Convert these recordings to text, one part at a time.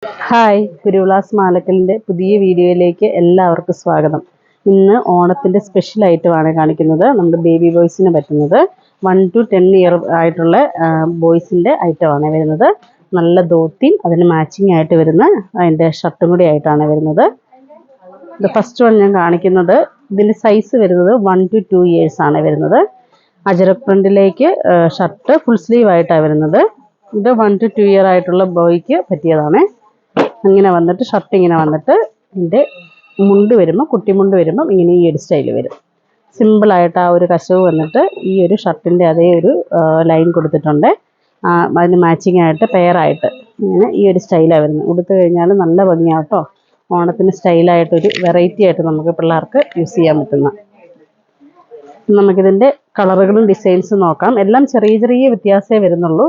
Hi, ഗുരുവിലാസ് മാലക്കലിൻ്റെ പുതിയ വീഡിയോയിലേക്ക് എല്ലാവർക്കും സ്വാഗതം. ഇന്ന് ഓണത്തിൻ്റെ സ്പെഷ്യൽ ഐറ്റമാണ് കാണിക്കുന്നത്. നമ്മുടെ ബേബി ബോയ്സിന് പറ്റുന്നത് 1 to 10 ഇയർ ആയിട്ടുള്ള ബോയ്സിൻ്റെ ഐറ്റമാണ് വരുന്നത്. നല്ല ധോത്തിയും അതിന് മാച്ചിങ് ആയിട്ട് വരുന്ന അതിൻ്റെ ഷർട്ടും കൂടി ആയിട്ടാണ് വരുന്നത്. ഇത് ഫസ്റ്റ് വൺ ഞാൻ കാണിക്കുന്നത്. ഇതിൻ്റെ സൈസ് വരുന്നത് 1 to 2 ഇയേഴ്സ് ആണ് വരുന്നത്. അജരക് പ്രിൻറ്റിലേക്ക് ഷർട്ട് ഫുൾ സ്ലീവ് ആയിട്ടാണ് വരുന്നത്. ഇത് 1 to 2 ഇയർ ആയിട്ടുള്ള ബോയ്ക്ക് പറ്റിയതാണ്. ഇങ്ങനെ വന്നിട്ട് ഷർട്ട് ഇങ്ങനെ വന്നിട്ട് ഇതിൻ്റെ മുണ്ട് വരുമ്പോൾ കുട്ടിമുണ്ട് വരുമ്പം ഇങ്ങനെ ഈ ഒരു സ്റ്റൈൽ വരും. സിമ്പിളായിട്ട് ആ ഒരു കശവ് വന്നിട്ട് ഈ ഒരു ഷർട്ടിൻ്റെ അതേ ഒരു ലൈൻ കൊടുത്തിട്ടുണ്ട്. അതിന് മാച്ചിങ് ആയിട്ട് പെയറായിട്ട് ഇങ്ങനെ ഈ ഒരു സ്റ്റൈലാണ് വരുന്നത്. ഉടുത്ത് കഴിഞ്ഞാൽ നല്ല ഭംഗിയാട്ടോ. ഓണത്തിന് സ്റ്റൈലായിട്ടൊരു വെറൈറ്റി ആയിട്ട് നമുക്ക് പിള്ളേർക്ക് യൂസ് ചെയ്യാൻ പറ്റുന്ന. നമുക്കിതിൻ്റെ കളറുകളും ഡിസൈൻസും നോക്കാം. എല്ലാം ചെറിയ ചെറിയ വ്യത്യാസമേ വരുന്നുള്ളൂ.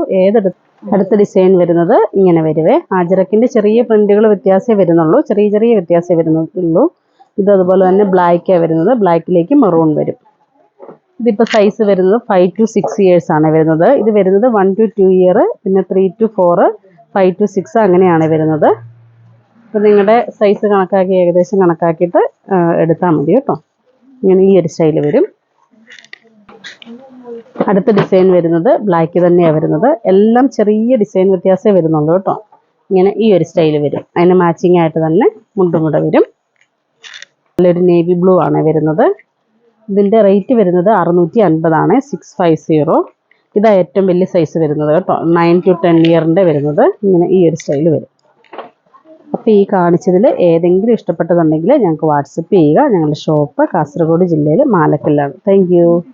അടുത്ത ഡിസൈൻ വരുന്നത് ഇങ്ങനെ വരുവേ. അജരക്കിൻ്റെ ചെറിയ പ്രിൻറ്റുകൾ വ്യത്യാസമേ വരുന്നുള്ളൂ. ചെറിയ വ്യത്യാസമേ വരുന്നുള്ളൂ. ഇത് അതുപോലെ തന്നെ ബ്ലാക്കാണ് വരുന്നത്. ബ്ലാക്കിലേക്ക് മെറൂൺ വരും. ഇതിപ്പോൾ സൈസ് വരുന്നത് 5 to 6 ഇയേഴ്സ് ആണ് വരുന്നത്. ഇത് വരുന്നത് 1 to 2 ഇയർ, പിന്നെ 3 to 4, 5 to 6 അങ്ങനെയാണ് വരുന്നത്. അപ്പോൾ നിങ്ങളുടെ സൈസ് കണക്കാക്കി ഏകദേശം കണക്കാക്കിയിട്ട് എടുത്താൽ മതി കേട്ടോ. ഇങ്ങനെ ഈ ഒരു സ്റ്റൈൽ വരും. അടുത്ത ഡിസൈൻ വരുന്നത് ബ്ലാക്ക് തന്നെയാണ് വരുന്നത്. എല്ലാം ചെറിയ ഡിസൈൻ വ്യത്യാസമേ വരുന്നുള്ളൂ കേട്ടോ. ഇങ്ങനെ ഈ ഒരു സ്റ്റൈൽ വരും. അതിന് മാച്ചിങ് ആയിട്ട് തന്നെ മുണ്ടും കൂടെ വരും. നല്ലൊരു നേവി ബ്ലൂ ആണ് വരുന്നത്. ഇതിൻ്റെ റേറ്റ് വരുന്നത് 650 ആണ്. 650. ഇതാ ഏറ്റവും വലിയ സൈസ് വരുന്നത് കേട്ടോ. 9 to 10 ഇയറിൻ്റെ വരുന്നത്. ഇങ്ങനെ ഈ ഒരു സ്റ്റൈൽ വരും. അപ്പോൾ ഈ കാണിച്ചതിൽ ഏതെങ്കിലും ഇഷ്ടപ്പെട്ടതുണ്ടെങ്കിൽ ഞങ്ങൾക്ക് വാട്സപ്പ് ചെയ്യുക. ഞങ്ങളുടെ ഷോപ്പ് കാസർഗോഡ് ജില്ലയിൽ മാലക്കല്ലാണ്. Thank you.